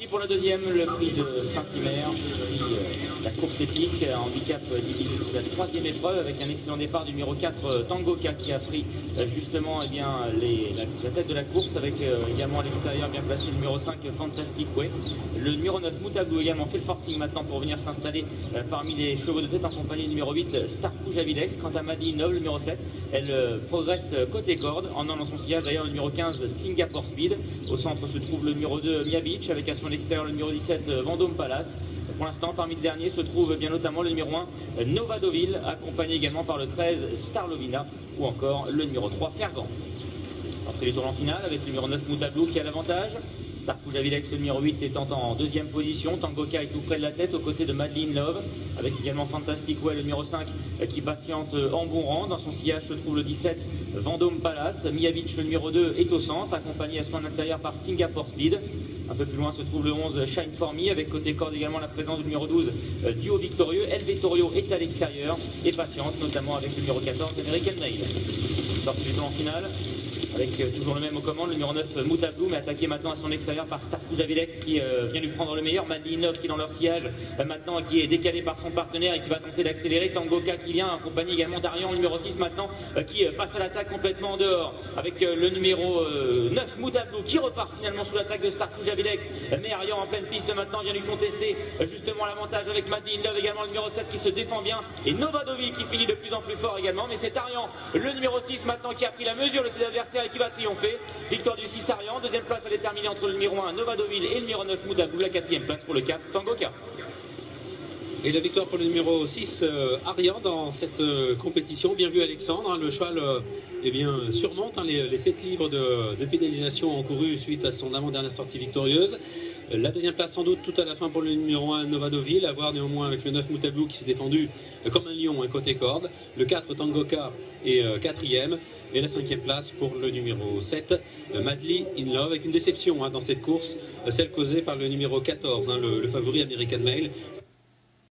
parti pour la deuxième, le prix de Saint-Hilaire, la course épique, handicap difficile, la troisième épreuve avec un excellent départ du numéro 4 Tangoka qui a pris justement la tête de la course avec également à l'extérieur bien placé le numéro 5 Fantastic Way. Le numéro 9 Moutablou également fait le forcing maintenant pour venir s'installer parmi les chevaux de tête en compagnie du numéro 8 Starcouch Avilex. Quant à Maddy Noble, le numéro 7, elle progresse côté corde en dans son sillage d'ailleurs le numéro 15 Singapore Speed. Au centre se trouve le numéro 2 Mia Beach avec à son extérieur le numéro 17 Vendôme Palace. Pour l'instant, parmi les derniers se trouve bien notamment le numéro 1 Nova Deauville, accompagné également par le 13 Starlovina ou encore le numéro 3 Fergan. Après les tours en finale avec le numéro 9 Moutablou qui a l'avantage. Starcouch Avilex, le numéro 8, étant en deuxième position. Tangoka est tout près de la tête aux côtés de Madeleine Love, avec également Fantastic Way, le numéro 5, qui patiente en bon rang. Dans son sillage se trouve le 17, Vendôme Palace. Mia Beach, le numéro 2, est au centre, accompagné à son intérieur par Singapore Speed. Un peu plus loin se trouve le 11, Shine For Me, avec côté corde également la présence du numéro 12, Duo Victorieux. El Vittorio est à l'extérieur et patiente, notamment avec le numéro 14, American Mail. Sortie du tour en finale. Avec toujours le même aux commandes, le numéro 9 Moutablou, mais attaqué maintenant à son extérieur par Starcouch Avilex qui vient lui prendre le meilleur. Madeleine Love qui est dans leur sillage maintenant, qui est décalé par son partenaire et qui va tenter d'accélérer. Tangoka qui vient, accompagné également d'Arian, le numéro 6 maintenant, qui passe à l'attaque complètement en dehors. Avec le numéro 9 Moutablou qui repart finalement sous l'attaque de Starcouch Avilex. Mais Arian en pleine piste maintenant vient lui contester justement l'avantage avec Madeleine Love également, le numéro 7 qui se défend bien. Et Nova Deauville qui finit de plus en plus fort également. Mais c'est Arian, le numéro 6 maintenant, qui a pris la mesure de ses adversaires et qui va triompher. Victoire du 6 Arian, deuxième place à déterminer entre le numéro 1 Nova Deauville et le numéro 9 Moutablou, la quatrième place pour le 4 Tangoka. Et la victoire pour le numéro 6 Arian dans cette compétition. Bien vu Alexandre, hein, le cheval eh bien, surmonte les 7 livres de pénalisation encourus suite à son avant-dernière sortie victorieuse. La deuxième place sans doute tout à la fin pour le numéro 1 Nova Deauville, à voir néanmoins avec le 9 Moutablou qui s'est défendu comme un lion, un côté corde. Le 4 Tangoka est quatrième. Et la cinquième place pour le numéro 7, Madly In Love, avec une déception dans cette course, celle causée par le numéro 14, le favori American Mail.